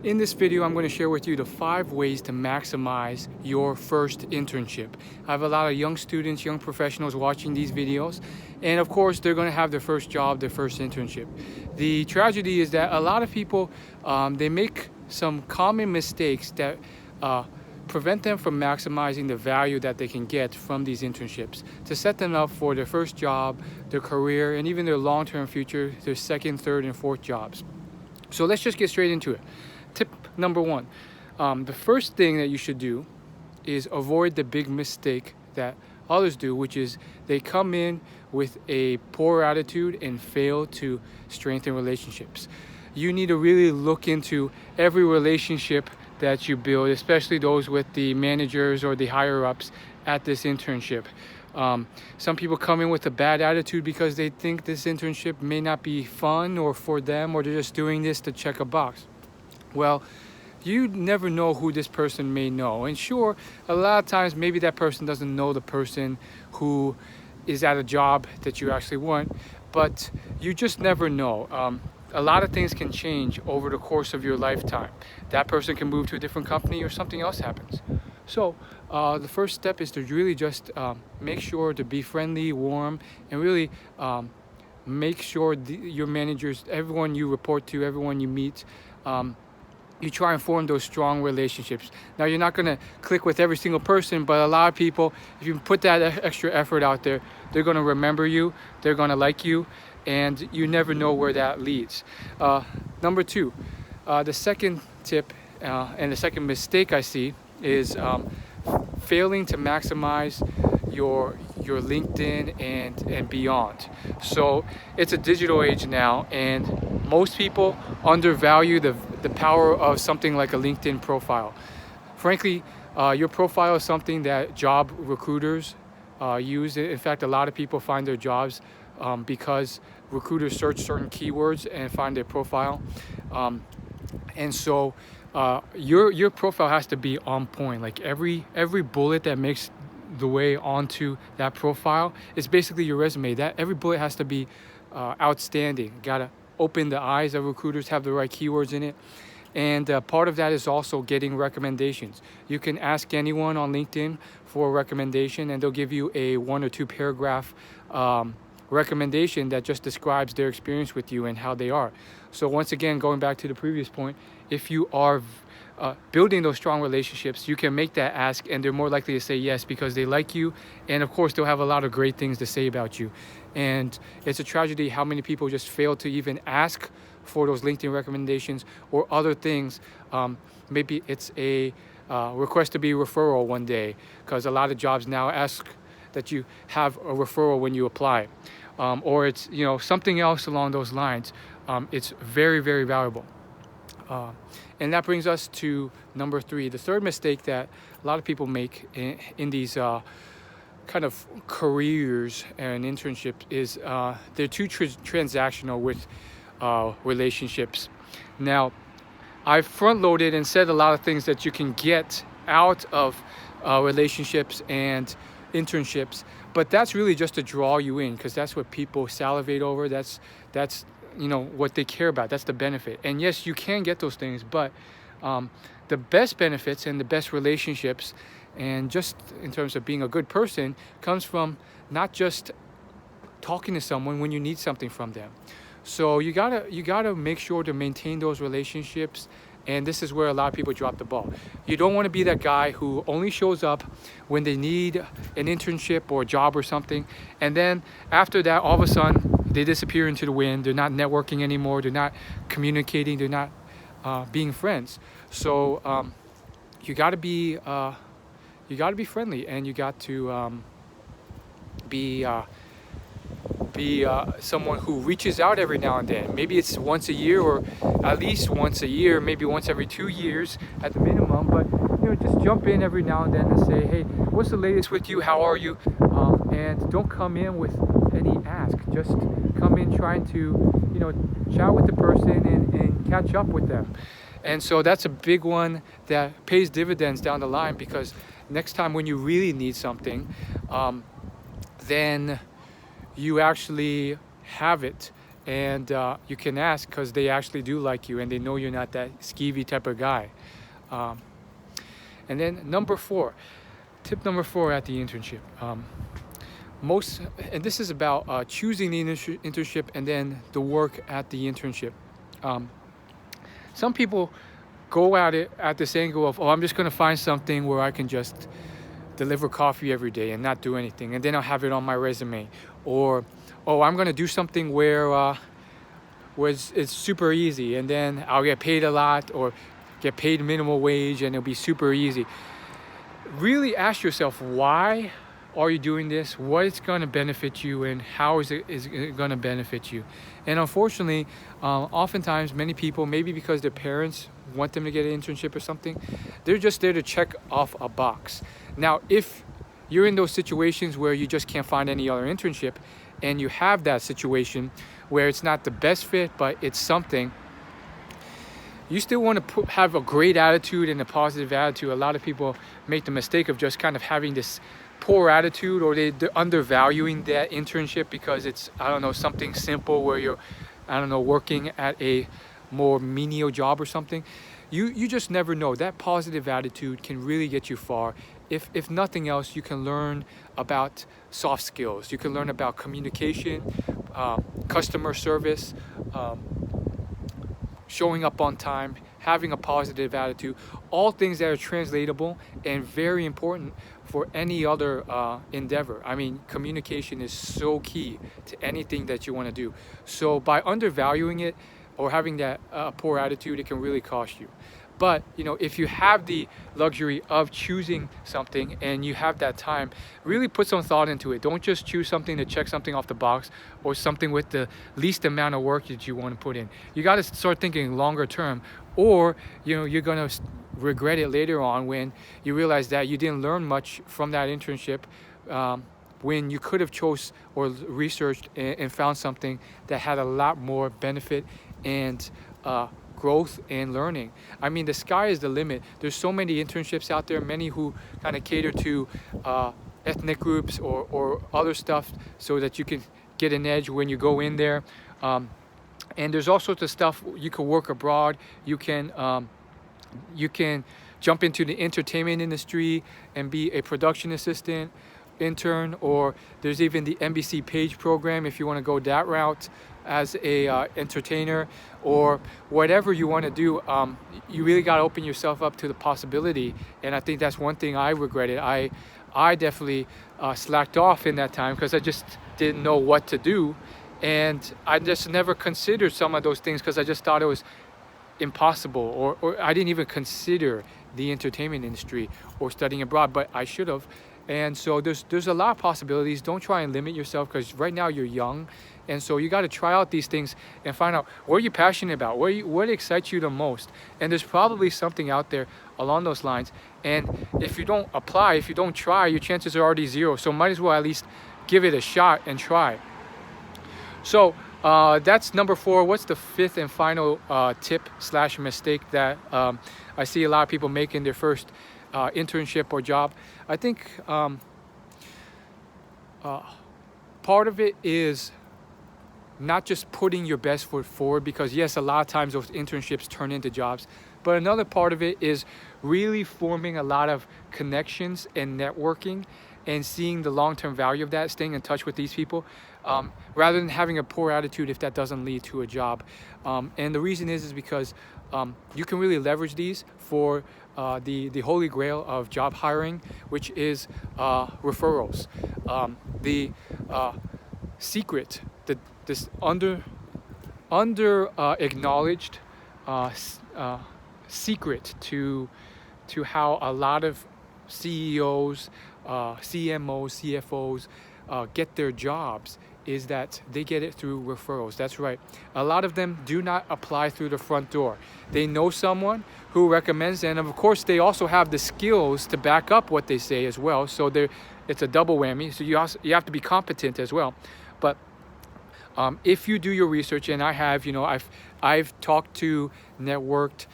In this video, I'm going to share with you the 5 ways to maximize your first internship. I have a lot of young students, young professionals watching these videos, and of course, they're going to have their first job, their first internship. The tragedy is that a lot of people, they make some common mistakes that prevent them from maximizing the value that they can get from these internships to set them up for their first job, their career, and even their long-term future, their second, third, and fourth jobs. So let's just get straight into it. Tip number 1, the first thing that you should do is avoid the big mistake that others do, which is they come in with a poor attitude and fail to strengthen relationships. You need to really look into every relationship that you build, especially those with the managers or the higher ups at this internship. Some people come in with a bad attitude because they think this internship may not be fun or for them, or they're just doing this to check a box. Well, you never know who this person may know. And sure, a lot of times maybe that person doesn't know the person who is at a job that you actually want, but you just never know. A lot of things can change over the course of your lifetime. That person can move to a different company or something else happens. So the first step is to really just make sure to be friendly, warm, and really make sure your managers, everyone you report to, everyone you meet, you try and form those strong relationships. Now, you're not going to click with every single person, but a lot of people, if you put that extra effort out there, they're going to remember you, they're going to like you, and you never know where that leads. Number 2, the second tip and the second mistake I see is failing to maximize your LinkedIn and beyond. So it's a digital age now, and most people undervalue the power of something like a LinkedIn profile. Frankly, your profile is something that job recruiters use. In fact, a lot of people find their jobs because recruiters search certain keywords and find their profile. And so your profile has to be on point. Like every bullet that makes the way onto that profile is basically your resume. That every bullet has to be outstanding. Gotta open the eyes of recruiters, have the right keywords in it. And part of that is also getting recommendations. You can ask anyone on LinkedIn for a recommendation, and they'll give you a 1 or 2 paragraph recommendation that just describes their experience with you and how they are. So once again, going back to the previous point, if you are building those strong relationships, you can make that ask, and they're more likely to say yes because they like you, and of course they'll have a lot of great things to say about you. And it's a tragedy how many people just fail to even ask for those LinkedIn recommendations or other things. Maybe it's a request to be a referral one day, because a lot of jobs now ask that you have a referral when you apply, or it's something else along those lines. It's very, very valuable. And that brings us to number 3. The third mistake that a lot of people make in these kind of careers and internships is they're too transactional with relationships. Now, I've front-loaded and said a lot of things that you can get out of relationships and internships, but that's really just to draw you in, because that's what people salivate over. That's what they care about. That's the benefit. And yes, you can get those things, but the best benefits and the best relationships, and just in terms of being a good person, comes from not just talking to someone when you need something from them. So you gotta make sure to maintain those relationships. And this is where a lot of people drop the ball. You don't want to be that guy who only shows up when they need an internship or a job or something, and then after that, all of a sudden, they disappear into the wind. They're not networking anymore. They're not communicating. They're not being friends. So you got to be friendly, and you got to be someone who reaches out every now and then. Maybe it's once a year, or at least once a year, maybe once every 2 years at the minimum. But just jump in every now and then and say, hey, what's the latest with you? How are you? And don't come in with any ask. Just come in trying to chat with the person and catch up with them. And so that's a big one that pays dividends down the line, because next time when you really need something, then you actually have it, and you can ask because they actually do like you and they know you're not that skeevy type of guy. And then tip number 4 at the internship. And this is about choosing the internship and then the work at the internship. Some people go at it at this angle of, oh, I'm just going to find something where I can just deliver coffee every day and not do anything, and then I'll have it on my resume. Or, oh, I'm going to do something where it's super easy, and then I'll get paid a lot or get paid minimum wage, and it'll be super easy. Really ask yourself, why are you doing this? What is going to benefit you, and how is it going to benefit you? And unfortunately, oftentimes many people, maybe because their parents want them to get an internship or something, they're just there to check off a box. Now, if you're in those situations where you just can't find any other internship, and you have that situation where it's not the best fit, but it's something, you still want to have a great attitude and a positive attitude. A lot of people make the mistake of just kind of having this poor attitude, or they're undervaluing that internship because it's, I don't know, something simple where you're, I don't know, working at a more menial job or something. You just never know. That positive attitude can really get you far. If nothing else, you can learn about soft skills. You can learn about communication, customer service, showing up on time, having a positive attitude, all things that are translatable and very important for any other endeavor. I mean, communication is so key to anything that you want to do. So by undervaluing it or having that poor attitude, it can really cost you. But, you know, if you have the luxury of choosing something and you have that time, really put some thought into it. Don't just choose something to check something off the box or something with the least amount of work that you want to put in. You got to start thinking longer term, or, you know, you're going to regret it later on when you realize that you didn't learn much from that internship, when you could have chose or researched and found something that had a lot more benefit and growth and learning. I mean, the sky is the limit. There's so many internships out there, many who kind of cater to ethnic groups or other stuff so that you can get an edge when you go in there. And there's all sorts of stuff. You can work abroad. You can jump into the entertainment industry and be a production assistant, intern, or there's even the NBC Page program if you want to go that route as a entertainer, or whatever you want to do. You really got to open yourself up to the possibility. And I think that's one thing I regretted. I definitely slacked off in that time because I just didn't know what to do, and I just never considered some of those things because I just thought it was impossible, or I didn't even consider the entertainment industry or studying abroad, but I should have. And so there's a lot of possibilities. Don't try and limit yourself, because right now you're young, and so you got to try out these things and find out what you're passionate about, what excites you the most. And there's probably something out there along those lines. And if you don't apply, if you don't try, your chances are already zero. So might as well at least give it a shot and try. So that's number 4. What's the 5th and final tip/mistake that I see a lot of people make in their first internship or job? I think part of it is not just putting your best foot forward, because yes, a lot of times those internships turn into jobs, but another part of it is really forming a lot of connections and networking and seeing the long-term value of that, staying in touch with these people, rather than having a poor attitude if that doesn't lead to a job. And the reason is because you can really leverage these for the holy grail of job hiring, which is referrals. The secret, this under acknowledged secret to how a lot of CEOs, CMOs, CFOs get their jobs is that they get it through referrals. That's right. A lot of them do not apply through the front door. They know someone who recommends, and of course they also have the skills to back up what they say as well. So it's a double whammy. So you have to be competent as well. But if you do your research, and I have, I've talked to, networked,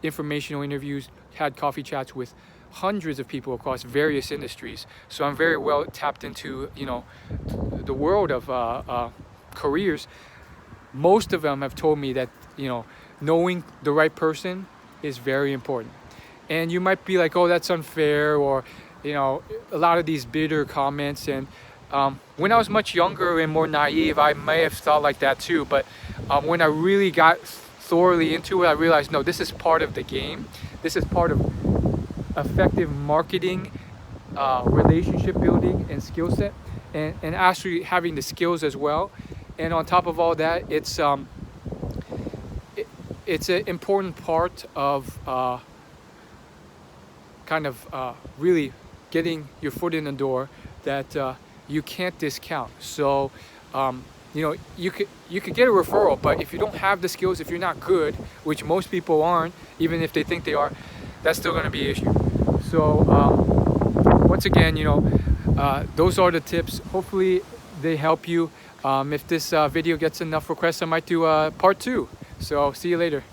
informational interviews, had coffee chats with hundreds of people across various industries. So I'm very well tapped into, the world of careers. most of them have told me that, you know, knowing the right person is very important. And you might be like, oh, that's unfair, or, you know, a lot of these bitter comments. And when I was much younger and more naive, I may have thought like that too. But when I really got thoroughly into it, I realized, no, this is part of the game. This is part of effective marketing, relationship building, and skill set, and actually having the skills as well. And on top of all that, it's an important part of really getting your foot in the door that you can't discount. So you know, you could get a referral, but if you don't have the skills, if you're not good, which most people aren't, even if they think they are, that's still going to be an issue. So once again, you know, those are the tips. Hopefully they help you. If this video gets enough requests, I might do part 2. So see you later.